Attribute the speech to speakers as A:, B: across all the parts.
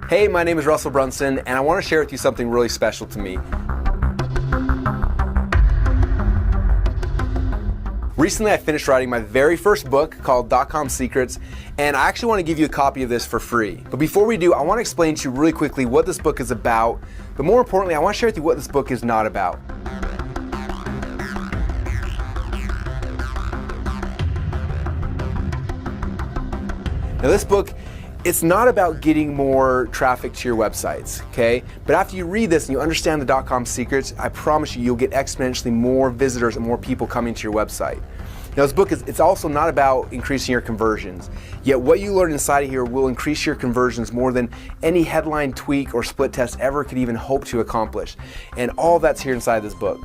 A: Hey, my name is Russell Brunson, and I want to share with you something really special to me. Recently, I finished writing my very first book called .com Secrets, and I actually want to give you a copy of this for free. But before we do, I want to explain to you really quickly what this book is about, but more importantly, I want to share with you what this book is not about. Now, this book, it's not about getting more traffic to your websites, okay? But after you read this and you understand the .com secrets, I promise you, you'll get exponentially more visitors and more people coming to your website. Now, this book it's also not about increasing your conversions. Yet what you learn inside of here will increase your conversions more than any headline tweak or split test ever could even hope to accomplish. And all that's here inside this book.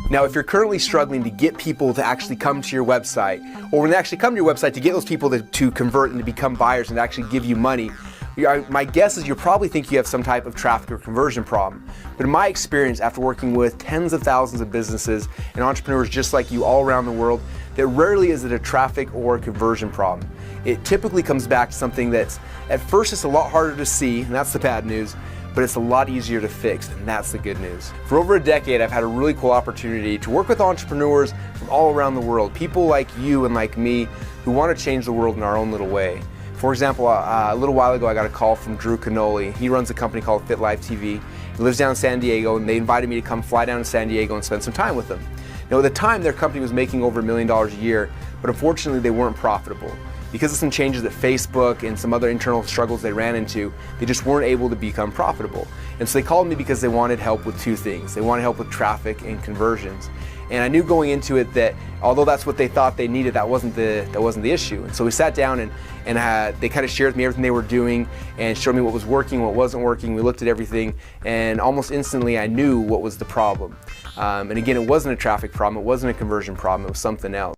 A: Now, if you're currently struggling to get people to actually come to your website, or when they actually come to your website to get those people to convert and to become buyers and to actually give you money, my guess is you probably think you have some type of traffic or conversion problem. But in my experience, after working with tens of thousands of businesses and entrepreneurs just like you all around the world, that rarely is it a traffic or a conversion problem. It typically comes back to something that's, at first it's a lot harder to see, and that's the bad news, but it's a lot easier to fix, and that's the good news. For over a decade, I've had a really cool opportunity to work with entrepreneurs from all around the world, people like you and like me who want to change the world in our own little way. For example, a little while ago, I got a call from Drew Canoli. He runs a company called Fit Life TV. He lives down in San Diego, and they invited me to come fly down to San Diego and spend some time with them. Now, at the time, their company was making over $1 million a year, but unfortunately, they weren't profitable. Because of some changes at Facebook and some other internal struggles they ran into, they just weren't able to become profitable. And so they called me because they wanted help with two things. They wanted help with traffic and conversions. And I knew going into it that although that's what they thought they needed, that wasn't the issue. And so we sat down and they kind of shared with me everything they were doing and showed me what was working, what wasn't working. We looked at everything, and almost instantly I knew what was the problem. And again, it wasn't a traffic problem, it wasn't a conversion problem, it was something else.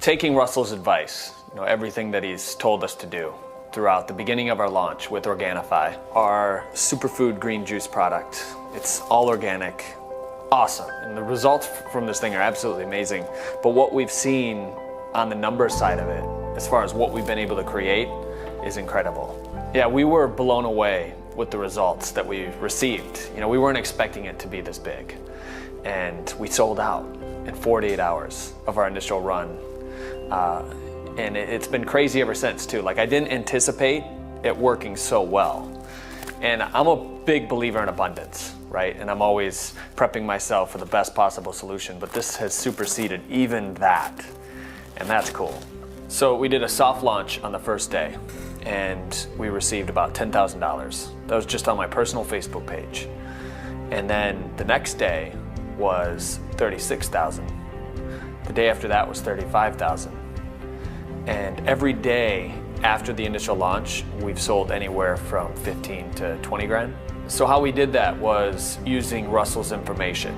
B: Taking Russell's advice, everything that he's told us to do throughout the beginning of our launch with Organifi, our superfood green juice product. It's all organic, awesome, and the results from this thing are absolutely amazing. But what we've seen on the numbers side of it, as far as what we've been able to create, is incredible. Yeah, we were blown away with the results that we received. We weren't expecting it to be this big, and we sold out in 48 hours of our initial run. And it's been crazy ever since too. I didn't anticipate it working so well. And I'm a big believer in abundance, right? And I'm always prepping myself for the best possible solution, but this has superseded even that. And that's cool. So we did a soft launch on the first day, and we received about $10,000. That was just on my personal Facebook page. And then the next day was $36,000. The day after that was $35,000. And every day after the initial launch, we've sold anywhere from 15 to 20 grand. So how we did that was using Russell's information.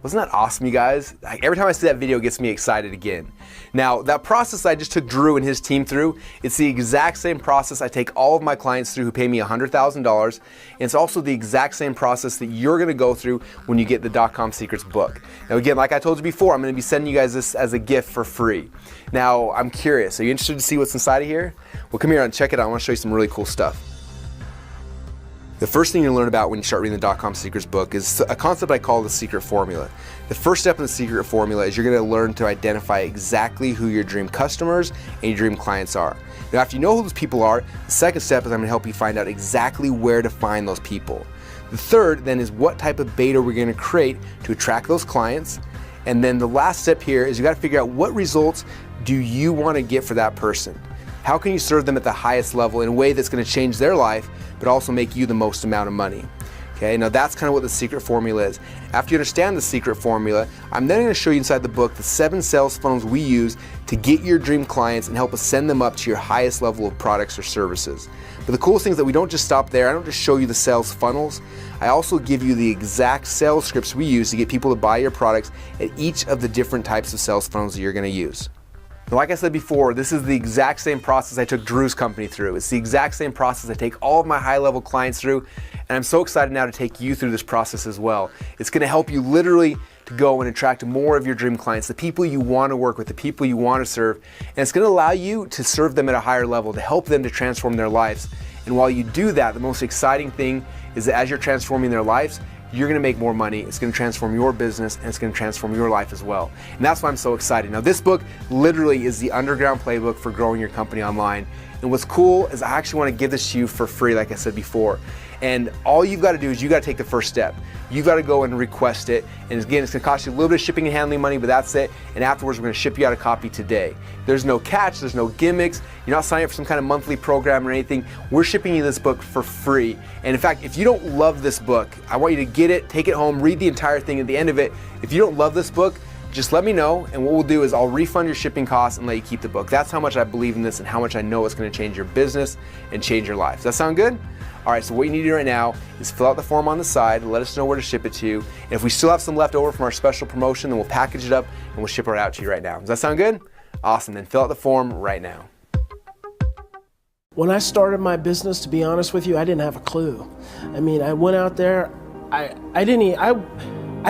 A: Wasn't that awesome, you guys? Every time I see that video, it gets me excited again. Now, that process I just took Drew and his team through, it's the exact same process I take all of my clients through who pay me $100,000. And it's also the exact same process that you're gonna go through when you get the .com Secrets book. Now again, like I told you before, I'm gonna be sending you guys this as a gift for free. Now, I'm curious, are you interested to see what's inside of here? Well, come here and check it out. I wanna show you some really cool stuff. The first thing you learn about when you start reading the .com Secrets book is a concept I call the secret formula. The first step in the secret formula is you're going to learn to identify exactly who your dream customers and your dream clients are. Now, after you know who those people are, the second step is I'm going to help you find out exactly where to find those people. The third then is what type of beta we're going to create to attract those clients. And then the last step here is you got to figure out what results do you want to get for that person. How can you serve them at the highest level in a way that's going to change their life, but also make you the most amount of money? Okay, now that's kind of what the secret formula is. After you understand the secret formula, I'm then going to show you inside the book the 7 sales funnels we use to get your dream clients and help us send them up to your highest level of products or services. But the coolest thing is that we don't just stop there. I don't just show you the sales funnels. I also give you the exact sales scripts we use to get people to buy your products at each of the different types of sales funnels that you're going to use. Now, like I said before, this is the exact same process I took Drew's company through. It's the exact same process I take all of my high-level clients through, and I'm so excited now to take you through this process as well. It's going to help you literally to go and attract more of your dream clients, the people you want to work with, the people you want to serve, and it's going to allow you to serve them at a higher level, to help them to transform their lives. And while you do that, the most exciting thing is that as you're transforming their lives, you're going to make more money, it's going to transform your business, and it's going to transform your life as well. And that's why I'm so excited. Now, this book literally is the underground playbook for growing your company online. And what's cool is I actually want to give this to you for free, like I said before. And all you've got to do is you got to take the first step. You've got to go and request it. And again, it's going to cost you a little bit of shipping and handling money, but that's it. And afterwards, we're going to ship you out a copy today. There's no catch, there's no gimmicks. You're not signing up for some kind of monthly program or anything. We're shipping you this book for free. And in fact, if you don't love this book, I want you to get it, take it home, read the entire thing. At the end of it, if you don't love this book, just let me know, and what we'll do is I'll refund your shipping costs and let you keep the book. That's how much I believe in this and how much I know it's going to change your business and change your life. Does that sound good? All right, so what you need to do right now is fill out the form on the side, let us know where to ship it to you. And if we still have some left over from our special promotion, then we'll package it up and we'll ship it out to you right now. Does that sound good? Awesome, then fill out the form right now.
C: When I started my business, to be honest with you, I didn't have a clue. I mean, I went out there, I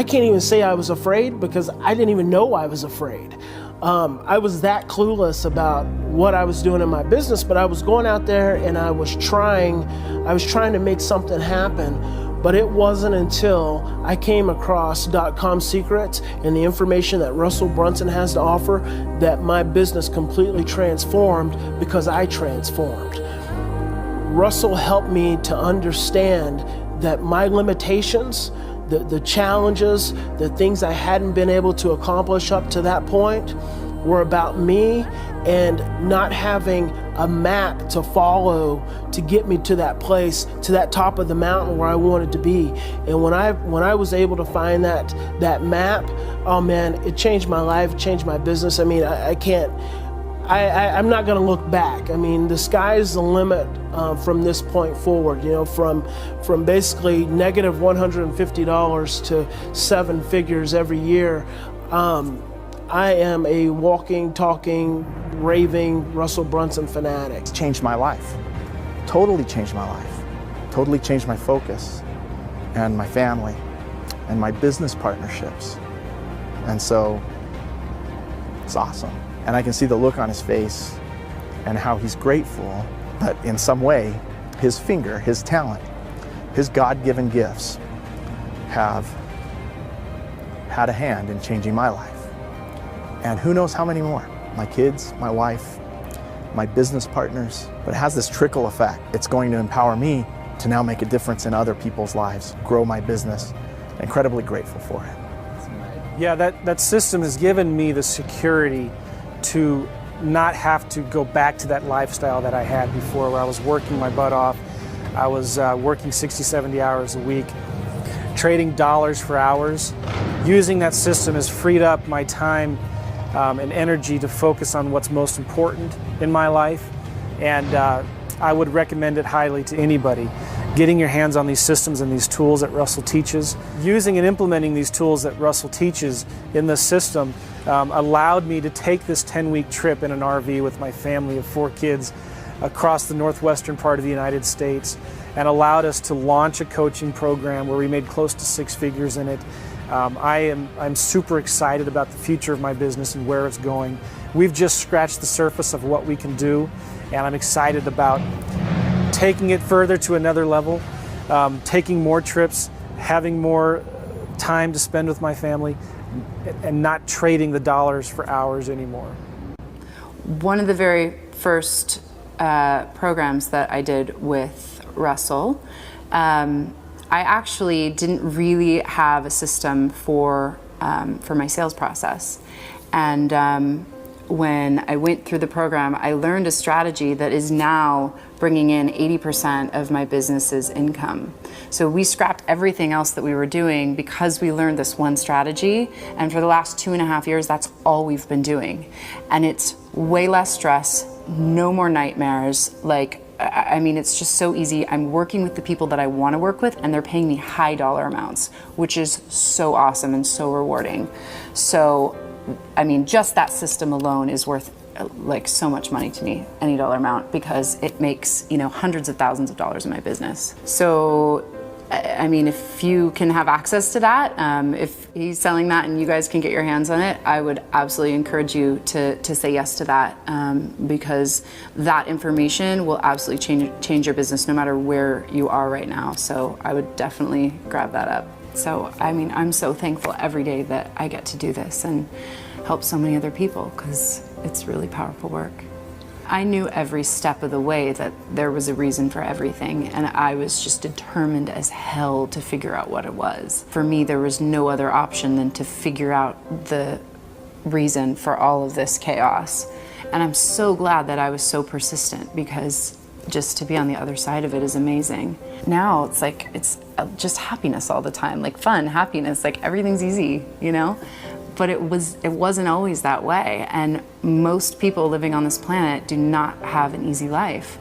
C: can't even say I was afraid because I didn't even know I was afraid. I was that clueless about what I was doing in my business, but I was going out there and I was trying to make something happen. But it wasn't until I came across .com secrets and the information that Russell Brunson has to offer that my business completely transformed because I transformed. Russell helped me to understand that my limitations, the challenges, the things I hadn't been able to accomplish up to that point were about me and not having a map to follow to get me to that place, to that top of the mountain where I wanted to be. And when I was able to find that map, oh man, it changed my life, changed my business. I mean, I'm not going to look back. I mean, the sky's the limit from this point forward. You know, from basically negative $150 to 7 figures every year. I am a walking, talking, raving Russell Brunson fanatic.
D: It's changed my life. Totally changed my life. Totally changed my focus and my family and my business partnerships. And so it's awesome. And I can see the look on his face and how he's grateful, but in some way, his finger, his talent, his God-given gifts have had a hand in changing my life. And who knows how many more? My kids, my wife, my business partners. But it has this trickle effect. It's going to empower me to now make a difference in other people's lives, grow my business. Incredibly grateful for it.
E: Yeah, that system has given me the security to not have to go back to that lifestyle that I had before, where I was working my butt off. I was working 60, 70 hours a week, trading dollars for hours. Using that system has freed up my time and energy to focus on what's most important in my life. And I would recommend it highly to anybody. Getting your hands on these systems and these tools that Russell teaches. Using and implementing these tools that Russell teaches in the system allowed me to take this 10-week trip in an RV with my family of 4 kids across the northwestern part of the United States, and allowed us to launch a coaching program where we made close to 6 figures in it. I'm super excited about the future of my business and where it's going. We've just scratched the surface of what we can do, and I'm excited about taking it further to another level, taking more trips, having more time to spend with my family, and not trading the dollars for hours anymore.
F: One of the very first programs that I did with Russell, I actually didn't really have a system for my sales process, and when I went through the program, I learned a strategy that is now bringing in 80% of my business's income. So we scrapped everything else that we were doing because we learned this one strategy. And for the last 2.5 years, that's all we've been doing. And it's way less stress, no more nightmares. Like, I mean, it's just so easy. I'm working with the people that I want to work with, and they're paying me high dollar amounts, which is so awesome and so rewarding. So, I mean, just that system alone is worth like so much money to me, any dollar amount, because it makes, you know, hundreds of thousands of dollars in my business. So, I mean, if you can have access to that, if he's selling that and you guys can get your hands on it, I would absolutely encourage you to say yes to that, because that information will absolutely change your business no matter where you are right now. So I would definitely grab that up. So, I mean, I'm so thankful every day that I get to do this and help so many other people, because it's really powerful work. I knew every step of the way that there was a reason for everything, and I was just determined as hell to figure out what it was. For me, there was no other option than to figure out the reason for all of this chaos. And I'm so glad that I was so persistent, because just to be on the other side of it is amazing. Now it's like, it's just happiness all the time, like fun, happiness, like everything's easy, you know? But it wasn't always that way. And most people living on this planet do not have an easy life.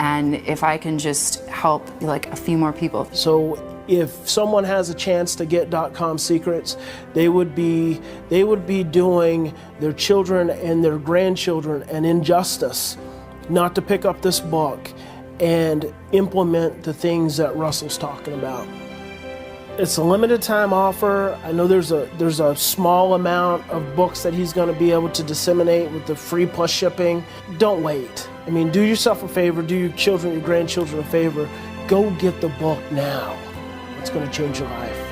F: And if I can just help like a few more people.
C: So if someone has a chance to get .com secrets, they would be doing their children and their grandchildren an injustice not to pick up this book and implement the things that Russell's talking about. It's a limited time offer. I know there's a small amount of books that he's going to be able to disseminate with the free plus shipping. Don't wait. I mean, do yourself a favor, do your children, your grandchildren a favor. Go get the book now. It's going to change your life.